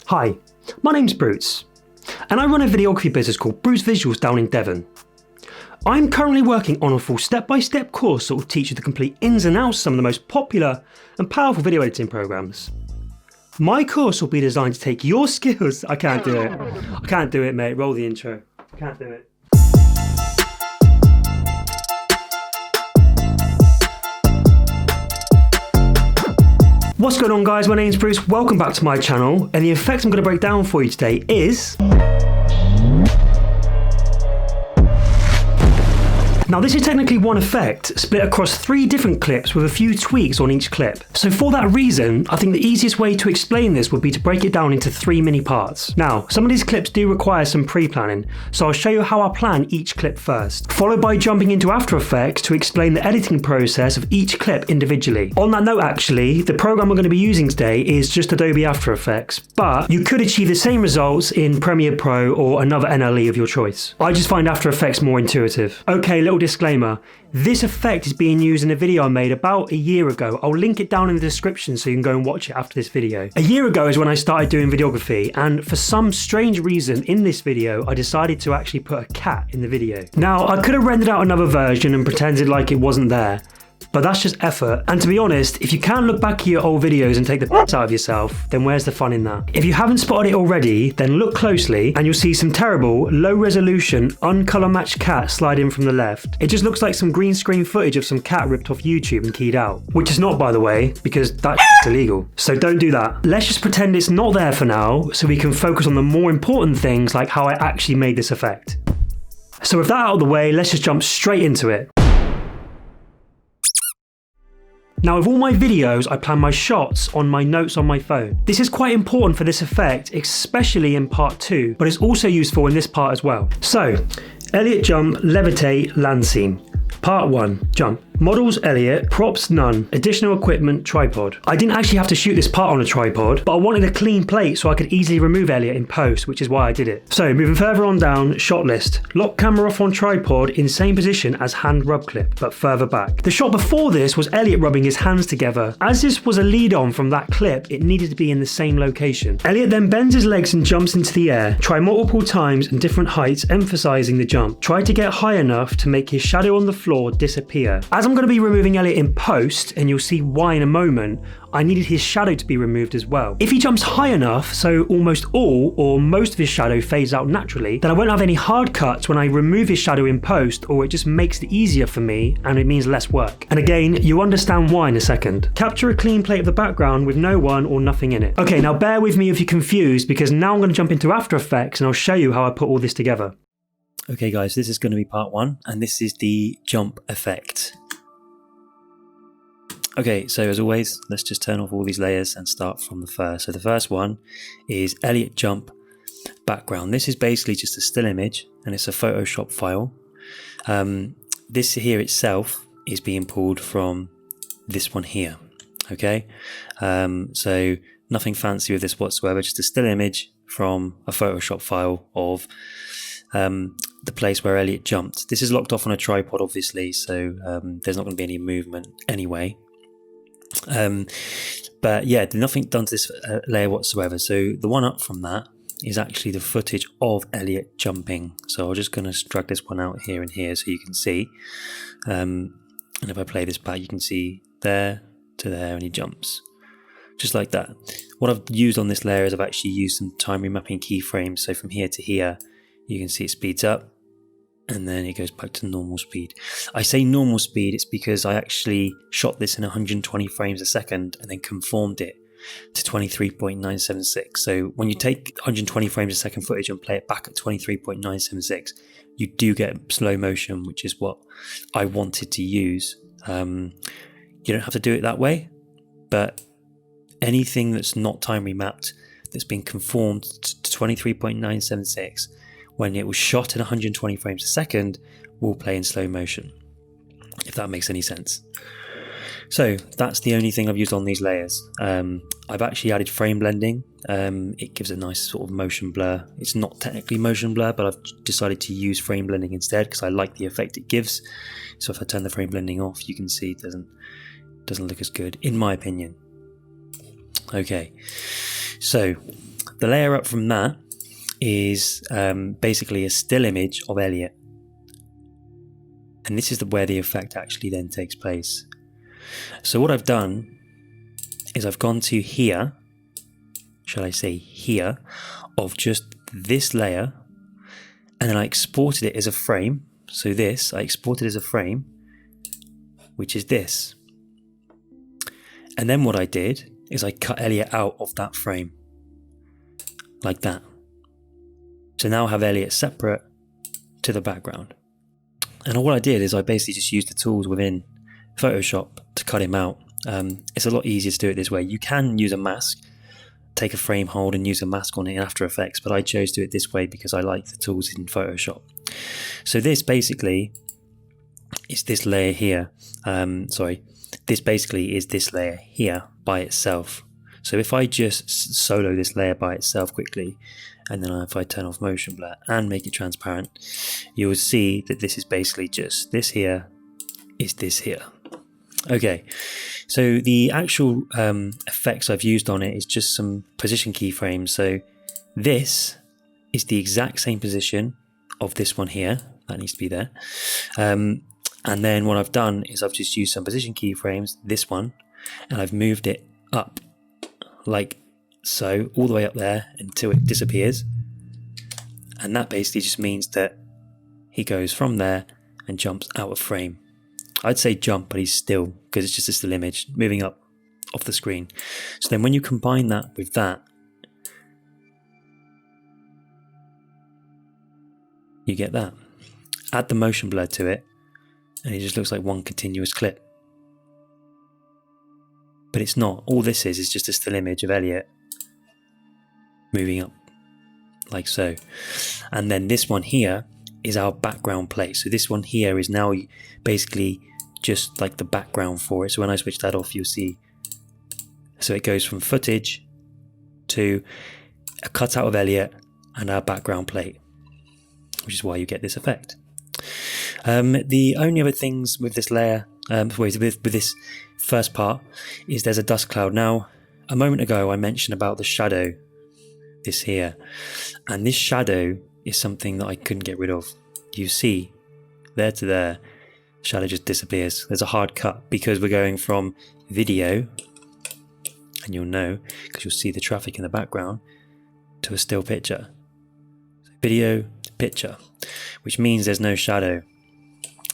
Hi, my name's Bruce, and I run a videography business called Bruce Visuals down in Devon. I'm currently working on a full step-by-step course that will teach you the complete ins and outs of some of the most popular and powerful video editing programs. My course will be designed to take your skills. I can't do it, mate. Roll the intro. I can't do it. What's going on, guys? My name's Bruce. Welcome back to my channel, and the effect I'm going to break down for you today is... Now, this is technically one effect split across 3 different clips with a few tweaks on each clip. So for that reason, I think the easiest way to explain this would be to break it down into 3 mini parts. Now, some of these clips do require some pre-planning, so I'll show you how I plan each clip first, followed by jumping into After Effects to explain the editing process of each clip individually. On that note, actually, the program we're going to be using today is just Adobe After Effects, but you could achieve the same results in Premiere Pro or another NLE of your choice. I just find After Effects more intuitive. Okay, little disclaimer, this effect is being used in a video I made about a year ago. I'll link it down in the description so you can go and watch it after this video. A year ago is when I started doing videography, and for some strange reason in this video I decided to actually put a cat in the video. Now, I could have rendered out another version and pretended like it wasn't there, but that's just effort. And to be honest, if you can't look back at your old videos and take the piss out of yourself, then where's the fun in that? If you haven't spotted it already, then look closely and you'll see some terrible, low resolution, uncolor matched cat slide in from the left. It just looks like some green screen footage of some cat ripped off YouTube and keyed out. Which is not, by the way, because that's illegal. So don't do that. Let's just pretend it's not there for now so we can focus on the more important things like how I actually made this effect. So with that out of the way, let's just jump straight into it. Now, with all my videos, I plan my shots on my notes on my phone. This is quite important for this effect, especially in part 2, but it's also useful in this part as well. So, Elliott jump, levitate, land scene. Part 1, jump. Models, Elliott. Props, none. Additional equipment, tripod. I didn't actually have to shoot this part on a tripod, but I wanted a clean plate so I could easily remove Elliott in post, which is why I did it. So, moving further on down, shot list. Lock camera off on tripod in same position as hand rub clip, but further back. The shot before this was Elliott rubbing his hands together. As this was a lead on from that clip, it needed to be in the same location. Elliott then bends his legs and jumps into the air. Try multiple times and different heights, emphasizing the jump. Try to get high enough to make his shadow on the floor disappear. As I'm going to be removing Elliott in post, and you'll see why in a moment, I needed his shadow to be removed as well. If he jumps high enough, so almost all or most of his shadow fades out naturally, then I won't have any hard cuts when I remove his shadow in post, or it just makes it easier for me and it means less work. And again, you'll understand why in a second. Capture a clean plate of the background with no one or nothing in it. Okay, now bear with me if you're confused, because now I'm going to jump into After Effects and I'll show you how I put all this together. Okay guys, this is going to be part 1, and this is the jump effect. Okay, so as always, let's just turn off all these layers and start from the first. So the first one is Elliott jump background. This is basically just a still image, and it's a Photoshop file. This here itself is being pulled from this one here. Okay, so nothing fancy with this whatsoever, just a still image from a Photoshop file of the place where Elliott jumped. This is locked off on a tripod, obviously, so there's not going to be any movement anyway. But yeah, nothing done to this layer whatsoever. So the one up from that is actually the footage of Elliott jumping. So I'm just going to drag this one out here and here so you can see. And if I play this back, you can see there to there, and he jumps just like that. What I've used on this layer is I've actually used some time remapping keyframes. So from here to here, you can see it speeds up, and then it goes back to normal speed. I say normal speed, it's because I actually shot this in 120 frames a second and then conformed it to 23.976. So when you take 120 frames a second footage and play it back at 23.976, you do get slow motion, which is what I wanted to use. You don't have to do it that way, but anything that's not time remapped, that's been conformed to 23.976, when it was shot in 120 frames a second, will play in slow motion, if that makes any sense. So that's the only thing I've used on these layers. I've actually added frame blending. It gives a nice sort of motion blur. It's not technically motion blur, but I've decided to use frame blending instead because I like the effect it gives. So if I turn the frame blending off, you can see it doesn't look as good, in my opinion. Okay, so The layer up from that is basically a still image of Elliot. And this is where the effect actually then takes place. So what I've done is I've gone to here, shall I say here, of just this layer, and then I exported it as a frame. So this, I exported as a frame, which is this. And then what I did is I cut Elliot out of that frame, like that. So now I have Elliot separate to the background. And all I did is I basically just used the tools within Photoshop to cut him out. It's a lot easier to do it this way. You can use a mask, take a frame hold and use a mask on it in After Effects, but I chose to do it this way because I like the tools in Photoshop. So this basically is this layer here. This basically is this layer here by itself. So if I just solo this layer by itself quickly, and then if I turn off motion blur and make it transparent, you will see that this is basically just this here is this here. Okay, so the actual effects I've used on it is just some position keyframes. So this is the exact same position of this one here. That needs to be there. And then what I've done is I've just used some position keyframes, this one, and I've moved it up like so, all the way up there until it disappears. And that basically just means that he goes from there and jumps out of frame. I'd say jump, but he's still, because it's just a still image moving up off the screen. So then when you combine that with that, you get that. Add the motion blur to it, and it just looks like one continuous clip. But it's not. All this is just a still image of Elliot moving up like so. And then this one here is our background plate. So this one here is now basically just like the background for it. So when I switch that off, you'll see. So it goes from footage to a cutout of Elliot and our background plate, which is why you get this effect. The only other things with this layer, with this first part, is there's a dust cloud. Now, a moment ago I mentioned about the shadow, this here, and this shadow is something that I couldn't get rid of. You see, there to there, shadow just disappears. There's a hard cut because we're going from video, and you'll know because you'll see the traffic in the background, to a still picture. So video to picture, which means there's no shadow.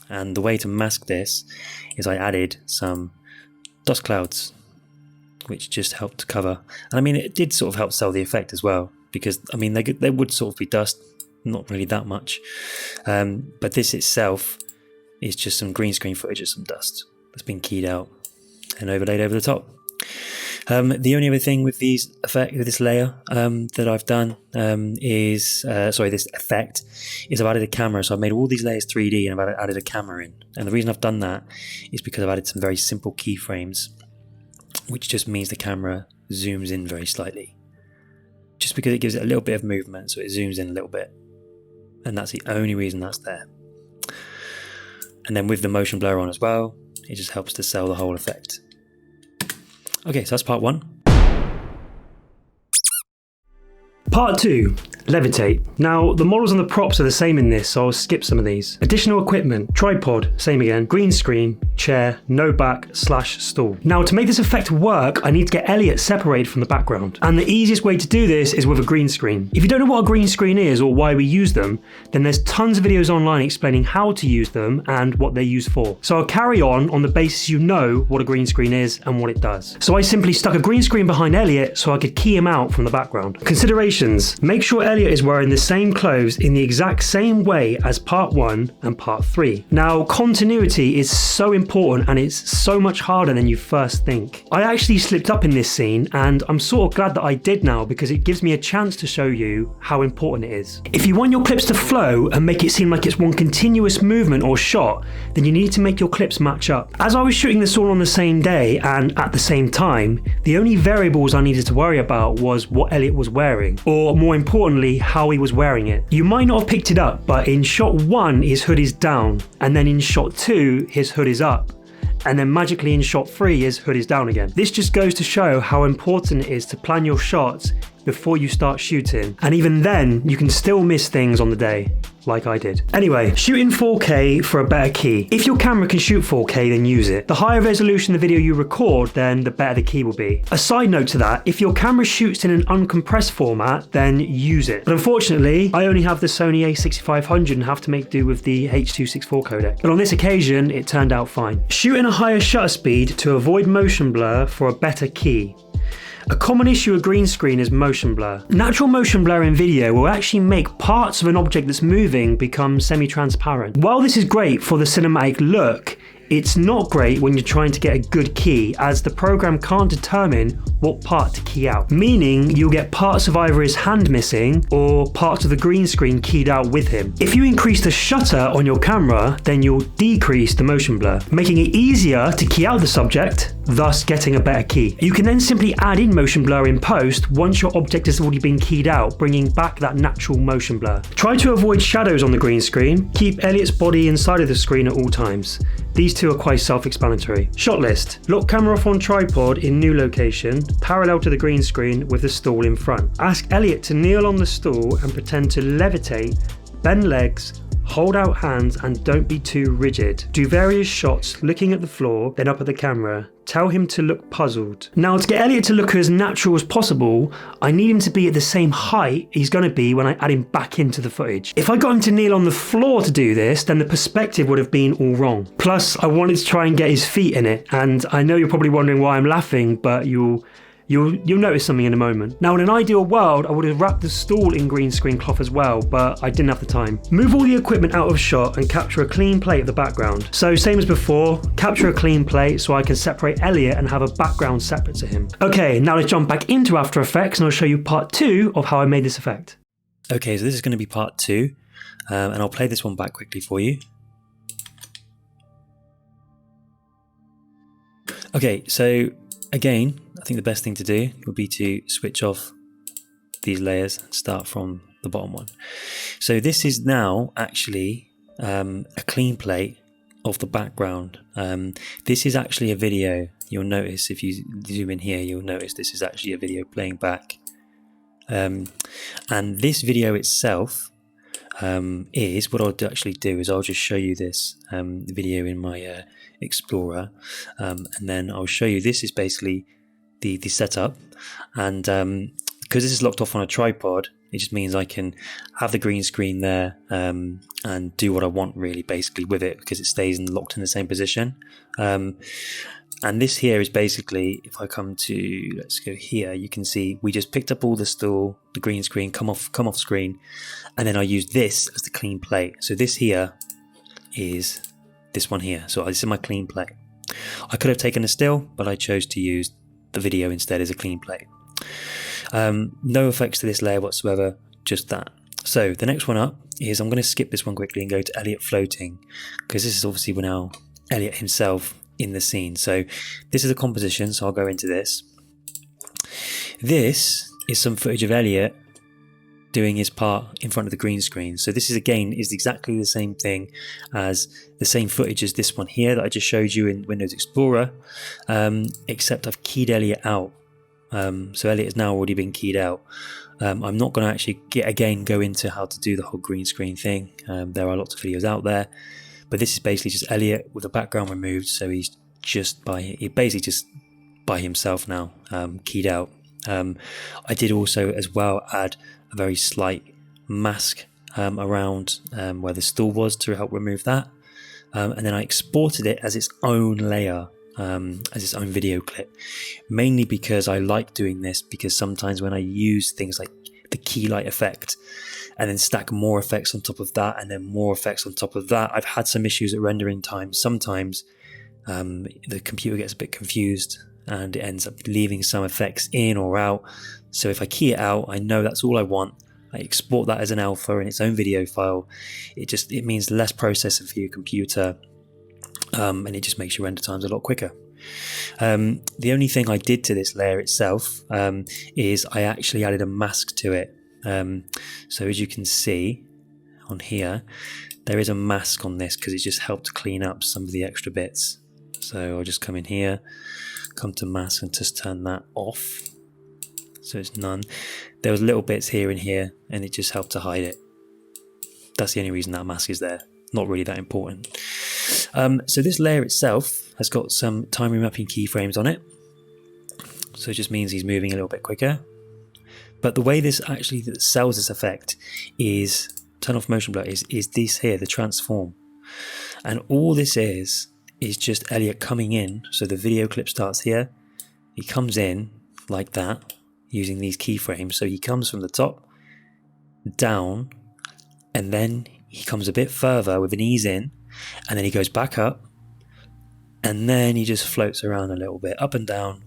And the way to mask this is I added some dust clouds, which just helped to cover. And I mean, it did sort of help sell the effect as well, because I mean, they would sort of be dust, not really that much. But this itself is just some green screen footage of some dust that's been keyed out and overlaid over the top. The only other thing with this layer that I've done is this effect is I've added a camera. So I've made all these layers 3D and I've added a camera in. And the reason I've done that is because I've added some very simple keyframes, which just means the camera zooms in very slightly. Just because it gives it a little bit of movement, so it zooms in a little bit. And that's the only reason that's there. And then with the motion blur on as well, it just helps to sell the whole effect. Okay, so that's part one. Part 2, Levitate. Now, the models and the props are the same in this, so I'll skip some of these. Additional equipment, tripod, same again, green screen, chair, no back, / stool. Now, to make this effect work, I need to get Elliot separated from the background. And the easiest way to do this is with a green screen. If you don't know what a green screen is or why we use them, then there's tons of videos online explaining how to use them and what they're used for. So I'll carry on the basis you know what a green screen is and what it does. So I simply stuck a green screen behind Elliot so I could key him out from the background. Considerations: make sure Elliot is wearing the same clothes in the exact same way as part 1 and part 3. Now, continuity is so important and it's so much harder than you first think. I actually slipped up in this scene and I'm sort of glad that I did now, because it gives me a chance to show you how important it is. If you want your clips to flow and make it seem like it's one continuous movement or shot, then you need to make your clips match up. As I was shooting this all on the same day and at the same time, the only variables I needed to worry about was what Elliot was wearing, or more importantly, how he was wearing it. You might not have picked it up, but in shot 1 his hood is down, and then in shot 2 his hood is up, and then magically in shot 3 his hood is down again. This just goes to show how important it is to plan your shots before you start shooting. And even then, you can still miss things on the day, like I did. Anyway, shooting 4K for a better key. If your camera can shoot 4K, then use it. The higher resolution the video you record, then the better the key will be. A side note to that, if your camera shoots in an uncompressed format, then use it. But unfortunately, I only have the Sony a6500 and have to make do with the H.264 codec. But on this occasion, it turned out fine. Shooting a higher shutter speed to avoid motion blur for a better key. A common issue with green screen is motion blur. Natural motion blur in video will actually make parts of an object that's moving become semi-transparent. While this is great for the cinematic look, it's not great when you're trying to get a good key, as the program can't determine what part to key out, meaning you'll get parts of either his hand missing or parts of the green screen keyed out with him. If you increase the shutter on your camera, then you'll decrease the motion blur, making it easier to key out the subject, thus getting a better key. You can then simply add in motion blur in post once your object has already been keyed out, bringing back that natural motion blur. Try to avoid shadows on the green screen. Keep Elliot's body inside of the screen at all times. These two are quite self-explanatory. Shot list. Lock camera off on tripod in new location, parallel to the green screen with the stool in front. Ask Elliot to kneel on the stool and pretend to levitate, bend legs, hold out hands and don't be too rigid. Do various shots looking at the floor, then up at the camera. Tell him to look puzzled. Now, to get Elliot to look as natural as possible, I need him to be at the same height he's going to be when I add him back into the footage. If I got him to kneel on the floor to do this, then the perspective would have been all wrong. Plus, I wanted to try and get his feet in it, and I know you're probably wondering why I'm laughing, but you'll notice something in a moment. Now, in an ideal world, I would have wrapped the stool in green screen cloth as well, but I didn't have the time. Move all the equipment out of shot and capture a clean plate of the background. So same as before, capture a clean plate so I can separate Elliot and have a background separate to him. Okay, now let's jump back into After Effects and I'll show you part 2 of how I made this effect. Okay, so this is going to be part 2, and I'll play this one back quickly for you. Okay, so again, I think the best thing to do would be to switch off these layers and start from the bottom one. So this is now actually a clean plate of the background. This is actually a video. You'll notice if you zoom in here, you'll notice this is actually a video playing back. And this video itself is what I'll actually do is I'll just show you this video in my Explorer, and then I'll show you this is basically the setup, and because this is locked off on a tripod, it just means I can have the green screen there and do what I want really basically with it, because it stays locked in the same position. And this here is basically, if I come to, let's go here, you can see we just picked up all the stool, the green screen come off screen, and then I used this as the clean plate. So this here is this one here. So this is my clean plate. I could have taken a still, but I chose to use the video instead as a clean plate. No effects to this layer whatsoever, just that. So the next one up is, I'm going to skip this one quickly and go to Elliot floating, because this is obviously now Elliot himself in the scene. So this is a composition, so I'll go into this. This is some footage of Elliot doing his part in front of the green screen. So this is exactly the same thing as the same footage as this one here that I just showed you in Windows Explorer, except I've keyed Elliot out. So Elliot has now already been keyed out. I'm not going to actually go into how to do the whole green screen thing. There are lots of videos out there, but this is basically just Elliot with the background removed. So he's basically just by himself now, keyed out. I did also as well add a very slight mask around where the stool was to help remove that, and then I exported it as its own layer, as its own video clip, mainly because I like doing this, because sometimes when I use things like the key light effect and then stack more effects on top of that and then more effects on top of that, I've had some issues at rendering time. Sometimes the computer gets a bit confused and it ends up leaving some effects in or out. So if I key it out, I know that's all I want. I export that as an alpha in its own video file. It means less processing for your computer, and it just makes your render times a lot quicker. The only thing I did to this layer itself is I actually added a mask to it. So as you can see on here, there is a mask on this because it just helped to clean up some of the extra bits. So I'll just come in here, come to mask and just turn that off. so it's none. There was little bits here and here, and it just helped to hide it. That's the only reason that mask is there. Not really that important. So this layer itself has got some time remapping keyframes on it. So it just means he's moving a little bit quicker. But the way this actually sells this effect is, turn off motion blur, is this here, the transform. And all this is just Elliot coming in. So the video clip starts here. He comes in like that using these keyframes. So he comes from the top down, and then he comes a bit further with an ease in, and then he goes back up, and then he just floats around a little bit, up and down,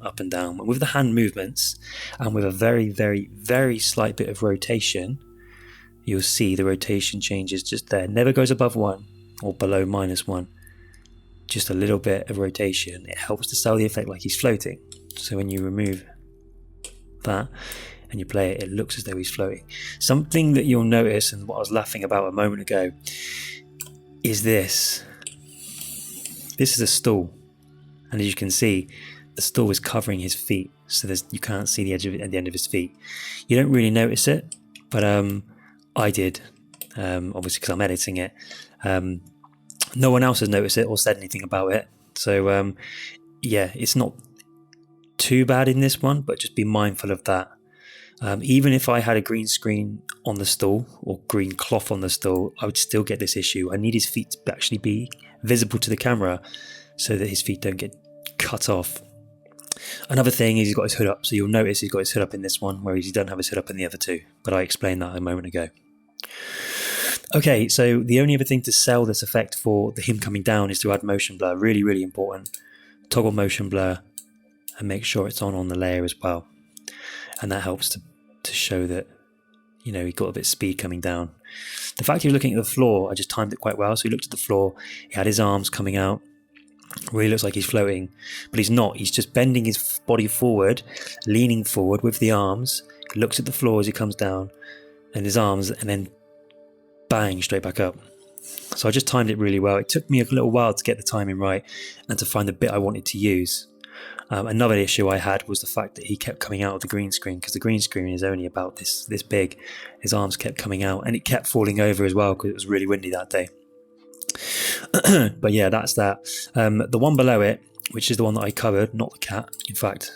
but with the hand movements and with a very, very, very slight bit of rotation. You'll see the rotation changes just there. Never goes above 1 or below -1. Just a little bit of rotation. It helps to sell the effect like he's floating. So when you remove that and you play it, it looks as though he's floating. Something that you'll notice, and what I was laughing about a moment ago, is this. This is a stool, and as you can see, the stool is covering his feet, so you can't see the edge of it at the end of his feet. You don't really notice it, but I did, obviously because I'm editing it. No one else has noticed it or said anything about it, so yeah, it's not too bad in this one, but just be mindful of that. Even if I had a green screen on the stool or green cloth on the stool, I would still get this issue. I need his feet to actually be visible to the camera so that his feet don't get cut off. Another thing is he's got his hood up, so you'll notice he's got his hood up in this one, whereas he don't have his hood up in the other two, but I explained that a moment ago. Okay, so the only other thing to sell this effect for him coming down is to add motion blur. Really, really important. Toggle motion blur and make sure it's on the layer as well. And that helps to show that, you know, he got a bit of speed coming down. The fact he was looking at the floor, I just timed it quite well. So he looked at the floor, he had his arms coming out. Really looks like he's floating, but he's not. He's just bending his body forward, leaning forward with the arms. He looks at the floor as he comes down, and his arms, and then bang, straight back up. So I just timed it really well. It took me a little while to get the timing right and to find the bit I wanted to use. Another issue I had was the fact that he kept coming out of the green screen, because the green screen is only about this big. His arms kept coming out, and it kept falling over as well because it was really windy that day. But yeah, that's that. The one below it, which is the one that I covered, not the cat. In fact,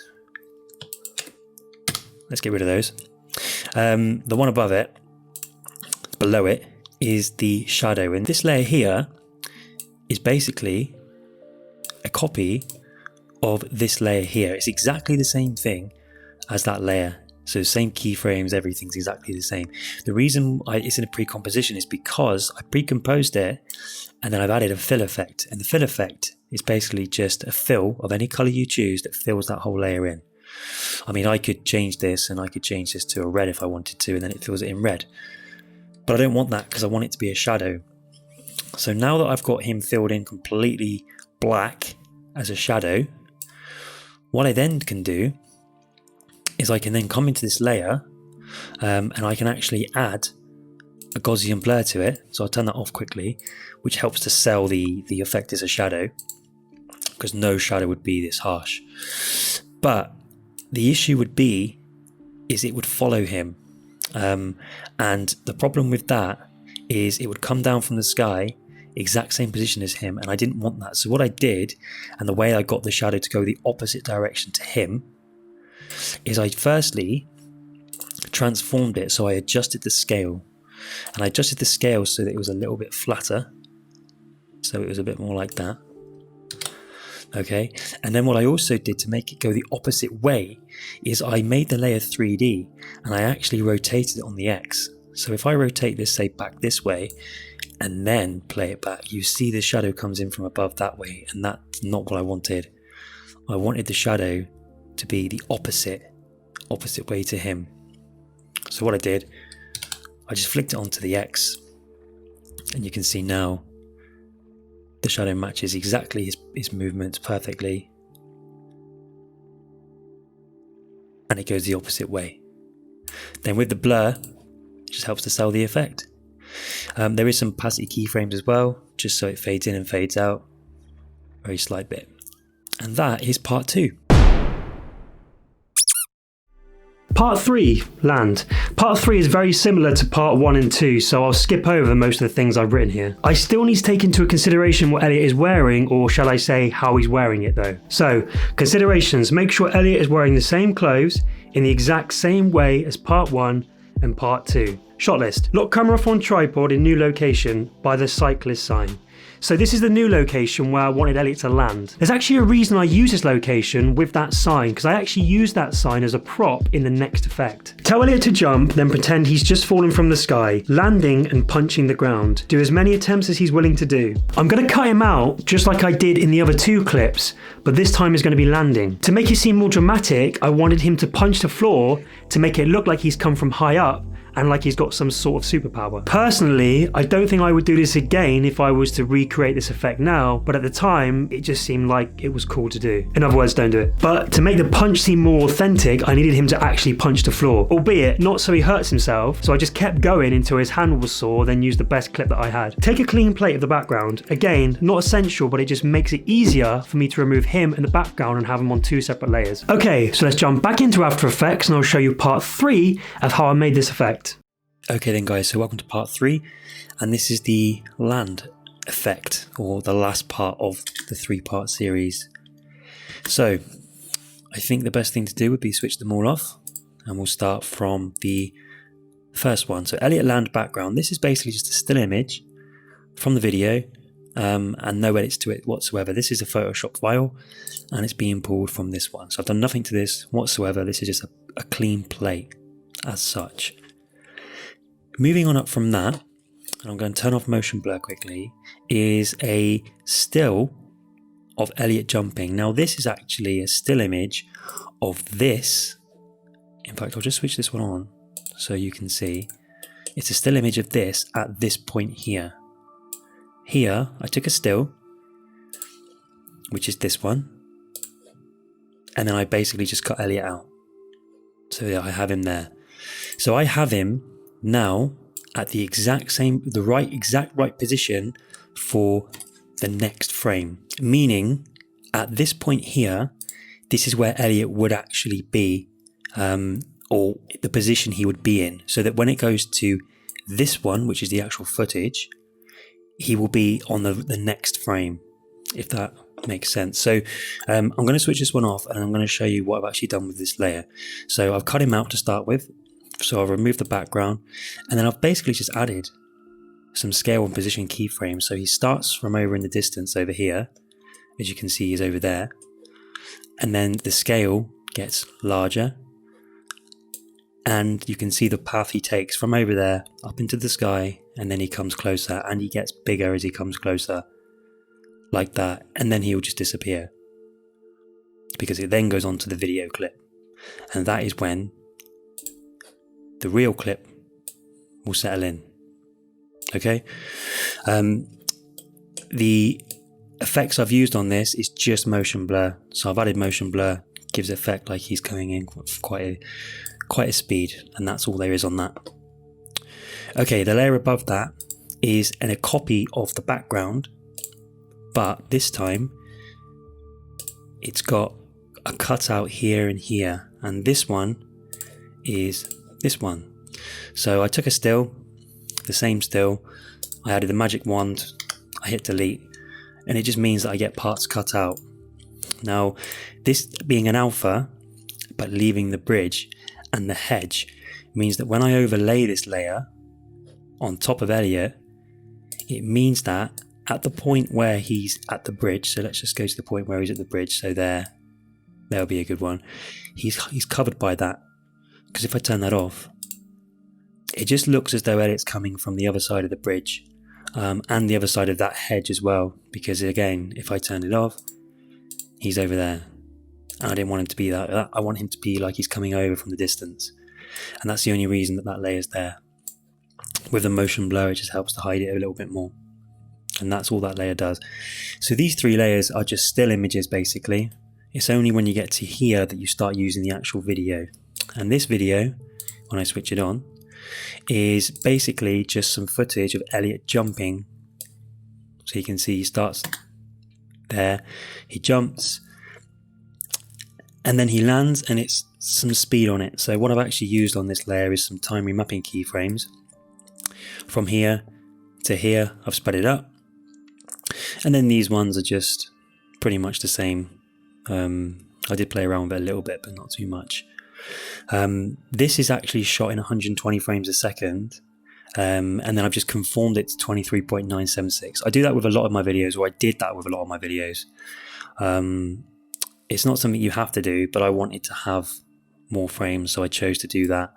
let's get rid of those. The one above it, below it, is the shadow, and this layer here is basically a copy of this layer here. It's exactly the same thing as that layer, so same keyframes, everything's exactly the same. The reason it's in a pre-composition is because I pre-composed it and then I've added a fill effect, and the fill effect is basically just a fill of any color you choose that fills that whole layer in. I mean, I could change this, and I could change this to a red if I wanted to, and then it fills it in red, but I don't want that because I want it to be a shadow. So now that I've got him filled in completely black as a shadow, what I then can do is I can then come into this layer and I can actually add a Gaussian blur to it. So I'll turn that off quickly, which helps to sell the effect as a shadow, because no shadow would be this harsh. But the issue would be is it would follow him, and the problem with that is it would come down from the sky exact same position as him, and I didn't want that. So what I did, and the way I got the shadow to go the opposite direction to him, is I firstly transformed it. So I adjusted the scale, and I adjusted the scale so that it was a little bit flatter, so it was a bit more like that. Okay, and then what I also did to make it go the opposite way is I made the layer 3D, and I actually rotated it on the X. So if I rotate this, say, back this way, and then play it back, you see the shadow comes in from above that way, and that's not what I wanted. I wanted the shadow to be the opposite way to him. So what I did, I just flicked it onto the X, and you can see now the shadow matches exactly his movements perfectly, and it goes the opposite way. Then with the blur, it just helps to sell the effect. There is some opacity keyframes as well, just so it fades in and fades out, very slight bit. And that is part 2. Part 3, land. Part 3 is very similar to part 1 and 2, so I'll skip over most of the things I've written here. I still need to take into consideration what Elliot is wearing, or shall I say how he's wearing it though. So, considerations: make sure Elliot is wearing the same clothes in the exact same way as part 1 and part 2. Shot list. Lock camera off on tripod in new location by the cyclist sign. So this is the new location where I wanted Elliot to land. There's actually a reason I use this location with that sign, because I actually used that sign as a prop in the next effect. Tell Elliot to jump, then pretend he's just fallen from the sky, landing and punching the ground. Do as many attempts as he's willing to do. I'm going to cut him out just like I did in the other 2 clips, but this time is going to be landing. To make it seem more dramatic, I wanted him to punch the floor to make it look like he's come from high up and like he's got some sort of superpower. Personally, I don't think I would do this again if I was to recreate this effect now, but at the time, it just seemed like it was cool to do. In other words, don't do it. But to make the punch seem more authentic, I needed him to actually punch the floor, albeit not so he hurts himself, so I just kept going until his hand was sore, then used the best clip that I had. Take a clean plate of the background. Again, not essential, but it just makes it easier for me to remove him and the background and have them on 2 separate layers. Okay, so let's jump back into After Effects and I'll show you part 3 of how I made this effect. Okay then guys, so welcome to part 3, and this is the land effect, or the last part of the 3-part series. So I think the best thing to do would be switch them all off, and we'll start from the first one. So Elliot land background. This is basically just a still image from the video, and no edits to it whatsoever. This is a Photoshop file, and it's being pulled from this one. So I've done nothing to this whatsoever. This is just a clean plate as such. Moving on up from that, and I'm going to turn off motion blur quickly, is a still of Elliot jumping. Now this is actually a still image of this. In fact, I'll just switch this one on so you can see. It's a still image of this at this point here. Here, I took a still, which is this one, and then I basically just cut Elliot out. So yeah, I have him there. So I have him now at the exact right position for the next frame, meaning at this point here, this is where Elliot would actually be, or the position he would be in, so that when it goes to this one, which is the actual footage, he will be on the next frame, if that makes sense. So I'm going to switch this one off, and I'm going to show you what I've actually done with this layer. So I've cut him out to start with. So I've removed the background, and then I've basically just added some scale and position keyframes. So he starts from over in the distance over here, as you can see he's over there, and then the scale gets larger, and you can see the path he takes from over there up into the sky, and then he comes closer, and he gets bigger as he comes closer, like that, and then he'll just disappear, because it then goes on to the video clip, and that is when the real clip will settle in. Okay, the effects I've used on this is just motion blur. So I've added motion blur, gives effect like he's going in quite a speed, and that's all there is on that. Okay, the layer above that is a copy of the background, but this time it's got a cutout here and here, and this one is this one. So I took a still, the same still, I added the magic wand, I hit delete, and it just means that I get parts cut out. Now this being an alpha but leaving the bridge and the hedge means that when I overlay this layer on top of Elliot, it means that at the point where he's at the bridge, so let's just go to the point where he's at the bridge, so there'll be a good one, he's covered by that. Because if I turn that off, it just looks as though Elliot's coming from the other side of the bridge, and the other side of that hedge as well, because again, if I turn it off, he's over there, and I didn't want him to be that. I want him to be like he's coming over from the distance, and that's the only reason that layer's there. With the motion blur, it just helps to hide it a little bit more, and that's all that layer does. So these 3 layers are just still images basically. It's only when you get to here that you start using the actual video. And this video, when I switch it on, is basically just some footage of Elliot jumping. So you can see he starts there, he jumps, and then he lands, and it's some speed on it. So what I've actually used on this layer is some time remapping keyframes. From here to here, I've sped it up. And then these ones are just pretty much the same. I did play around with it a little bit, but not too much. This is actually shot in 120 frames a second. And then I've just conformed it to 23.976. I do that with a lot of my videos, or I did that with a lot of my videos. It's not something you have to do, but I wanted to have more frames, so I chose to do that.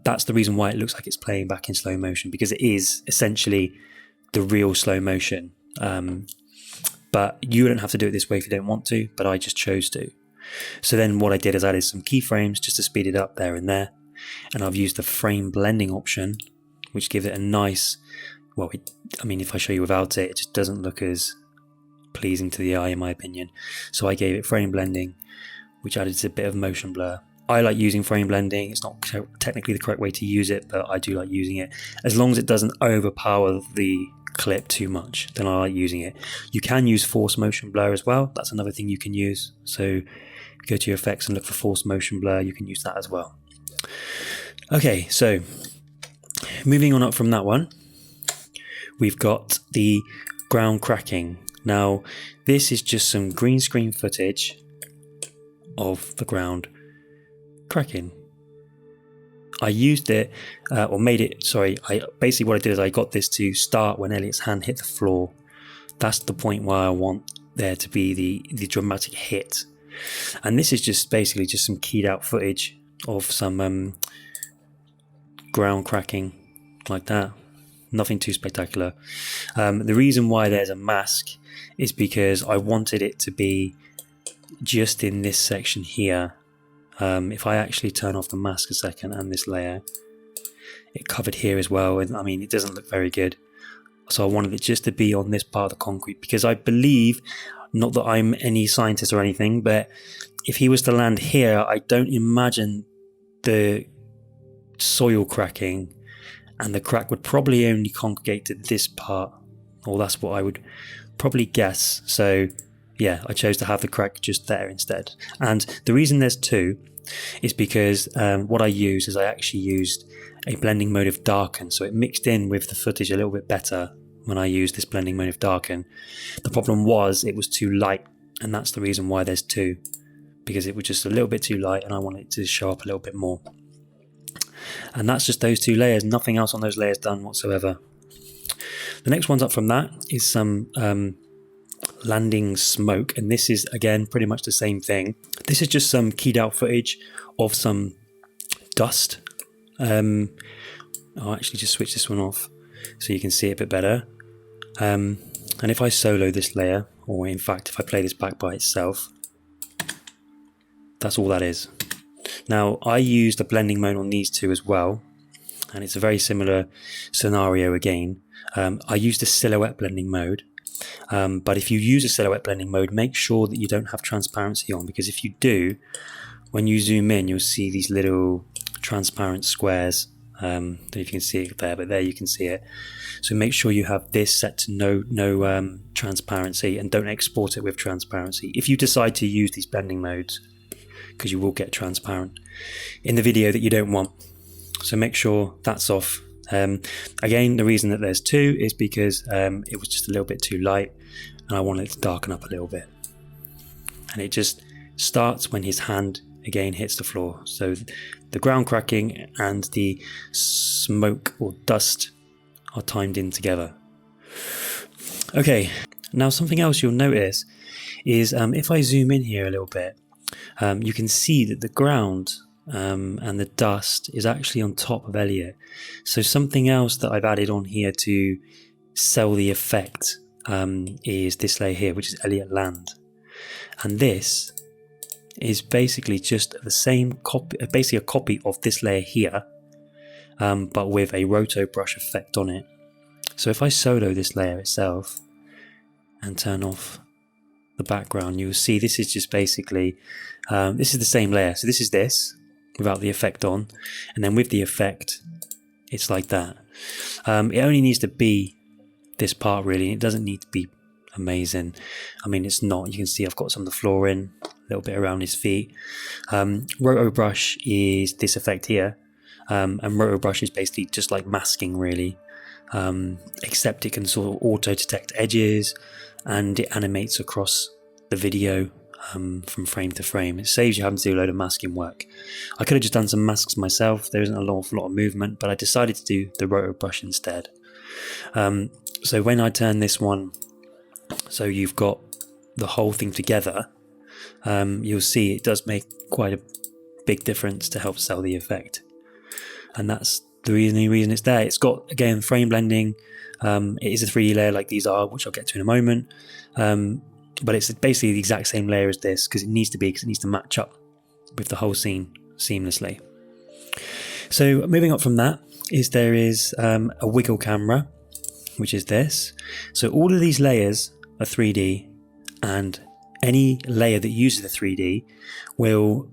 That's the reason why it looks like it's playing back in slow motion, because it is essentially the real slow motion. But you don't have to do it this way if you don't want to, but I just chose to. So then what I did is added some keyframes just to speed it up there and there. And I've used the frame blending option, which gives it a nice, well, if I show you without it, it just doesn't look as pleasing to the eye in my opinion. So I gave it frame blending, which added a bit of motion blur. I like using frame blending. It's not technically the correct way to use it, but I do like using it. As long as it doesn't overpower the clip too much, then I like using it. You can use force motion blur as well. That's another thing you can use. So go to your effects and look for force motion blur. You can use that as well. Okay, so moving on up from that one, we've got the ground cracking. Now, this is just some green screen footage of the ground cracking. I used it, basically what I did is I got this to start when Elliot's hand hit the floor. That's the point where I want there to be the dramatic hit. And this is just basically just some keyed out footage of some ground cracking like that. Nothing too spectacular. The reason why there's a mask is because I wanted it to be just in this section here. If I actually turn off the mask a second and this layer, it covered here as well, and I mean it doesn't look very good. So I wanted it just to be on this part of the concrete, because I believe, not that I'm any scientist or anything, but if he was to land here, I don't imagine the soil cracking, and the crack would probably only congregate to this part, or that's what I would probably guess. So yeah, I chose to have the crack just there instead. And the reason there's two is because what I used is I actually used a blending mode of darken, so it mixed in with the footage a little bit better when I used this blending mode of darken. The problem was it was too light, and that's the reason why there's two, because it was just a little bit too light and I wanted it to show up a little bit more. And that's just those two layers, nothing else on those layers done whatsoever. The next one's up from that is some landing smoke, and this is again pretty much the same thing. This is just some keyed out footage of some dust. I'll actually just switch this one off so you can see it a bit better. And if I solo this layer, or in fact if I play this back by itself, that's all that is. Now I used a blending mode on these two as well, and it's a very similar scenario again. I used a silhouette blending mode. But if you use a silhouette blending mode, make sure that you don't have transparency on, because if you do, when you zoom in, you'll see these little transparent squares. I don't know if you can see it there, but there you can see it. So make sure you have this set to no transparency, and don't export it with transparency if you decide to use these blending modes, because you will get transparent in the video that you don't want. So make sure that's off. Again, the reason that there's two is because it was just a little bit too light and I wanted it to darken up a little bit. And it just starts when his hand again hits the floor. So the ground cracking and the smoke or dust are timed in together. Okay, now something else you'll notice is if I zoom in here a little bit, you can see that the ground and the dust is actually on top of Elliot. So something else that I've added on here to sell the effect is this layer here, which is Elliot Land. And this is basically just the same copy, basically a copy of this layer here, but with a roto brush effect on it. So if I solo this layer itself and turn off the background, you'll see this is just basically, this is the same layer. So this is this without the effect on, and then with the effect, it's like that. It only needs to be this part really, it doesn't need to be amazing. I mean, it's not, you can see I've got some of the flooring, a little bit around his feet. Roto Brush is this effect here. And Roto Brush is basically just like masking, really. Except it can sort of auto detect edges and it animates across the video from frame to frame. It saves you having to do a load of masking work. I could have just done some masks myself. There isn't an awful lot of movement, but I decided to do the Roto Brush instead. So when I turn this one, so you've got the whole thing together, you'll see it does make quite a big difference to help sell the effect. And that's the only reason it's there. It's got, again, frame blending. It is a 3D layer like these are, which I'll get to in a moment. But it's basically the exact same layer as this because it needs to match up with the whole scene seamlessly. So moving up from that there is a wiggle camera, which is this. So all of these layers are 3D, and any layer that uses the 3D will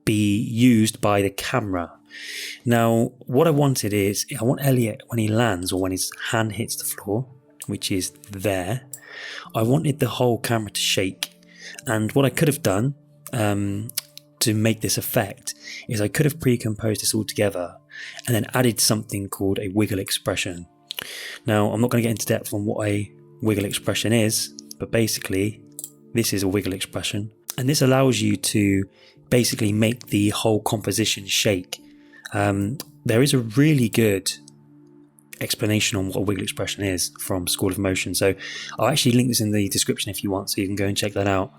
be used by the camera. Now, what I wanted is, I want Elliot, when he lands or when his hand hits the floor, which is there, I wanted the whole camera to shake. And what I could have done to make this effect is I could have pre-composed this all together and then added something called a wiggle expression. Now, I'm not going to get into depth on what a wiggle expression is, but basically this is a wiggle expression, and this allows you to basically make the whole composition shake. There is a really good explanation on what a wiggle expression is from School of Motion, so I'll actually link this in the description if you want, so you can go and check that out.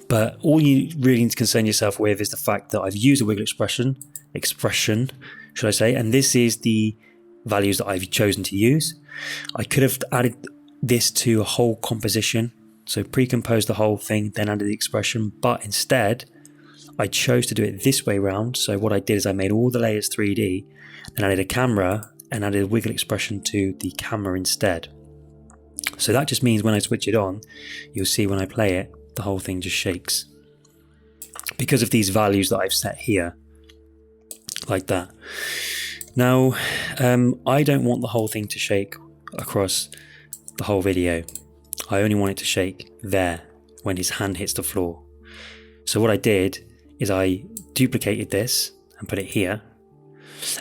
But all you really need to concern yourself with is the fact that I've used a wiggle expression should I say, and this is the values that I've chosen to use. I could have added this to a whole composition, so pre-composed the whole thing, then added the expression, but instead I chose to do it this way round. So what I did is I made all the layers 3D and added a camera and added a wiggle expression to the camera instead. So that just means when I switch it on, you'll see when I play it, the whole thing just shakes because of these values that I've set here, like that. Now, I don't want the whole thing to shake across the whole video. I only want it to shake there when his hand hits the floor. So what I did is I duplicated this and put it here,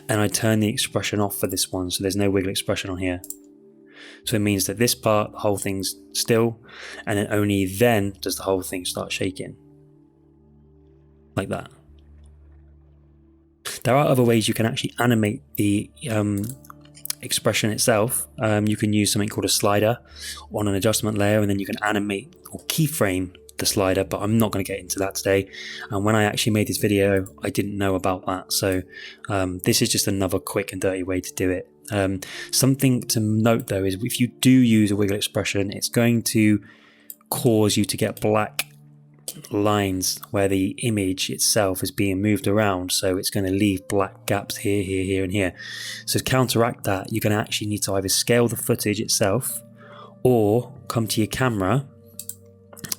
and I turned the expression off for this one, so there's no wiggle expression on here. So it means that this part, the whole thing's still, and then only then does the whole thing start shaking. Like that. There are other ways you can actually animate the expression itself. You can use something called a slider on an adjustment layer, and then you can animate or keyframe the slider, but I'm not going to get into that today. And when I actually made this video, I didn't know about that. So this is just another quick and dirty way to do it. Something to note though is if you do use a wiggle expression, it's going to cause you to get black lines where the image itself is being moved around, so it's going to leave black gaps here and here. So to counteract that, you're going to actually need to either scale the footage itself or come to your camera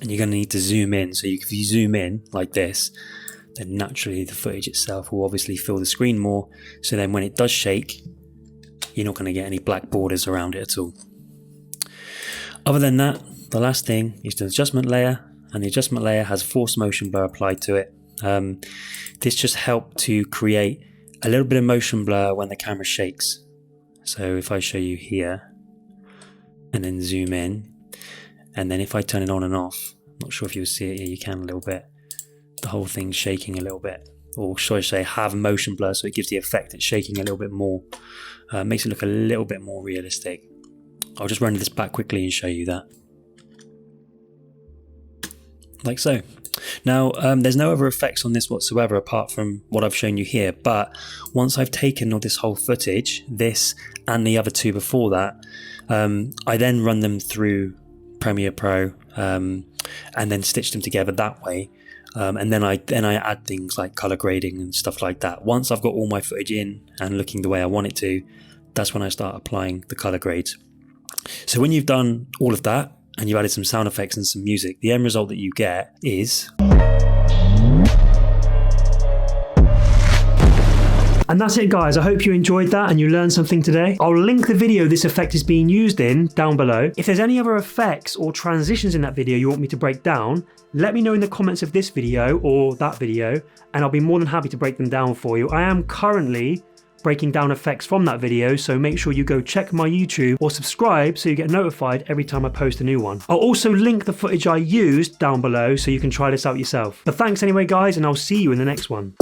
and you're going to need to zoom in. So if you zoom in like this, then naturally the footage itself will obviously fill the screen more, so then when it does shake, you're not going to get any black borders around it at all. Other than that, the last thing is the adjustment layer, and the adjustment layer has force motion blur applied to it. This just helped to create a little bit of motion blur when the camera shakes. So if I show you here and then zoom in, and then if I turn it on and off, I'm not sure if you'll see it here, you can a little bit, the whole thing's shaking a little bit, or should I say have motion blur, so it gives the effect it's shaking a little bit more. Makes it look a little bit more realistic. I'll just run this back quickly and show you that. Like so. Now, there's no other effects on this whatsoever apart from what I've shown you here, but once I've taken all this whole footage, this and the other two before that, I then run them through Premiere Pro and then stitch them together that way. And then I add things like color grading and stuff like that. Once I've got all my footage in and looking the way I want it to, that's when I start applying the color grades. So when you've done all of that and you've added some sound effects and some music, the end result that you get is And that's it guys, I hope you enjoyed that and you learned something today. I'll link the video this effect is being used in down below. If there's any other effects or transitions in that video you want me to break down, let me know in the comments of this video or that video, and I'll be more than happy to break them down for you. I am currently breaking down effects from that video, so make sure you go check my YouTube or subscribe so you get notified every time I post a new one. I'll also link the footage I used down below so you can try this out yourself. But thanks anyway guys, and I'll see you in the next one.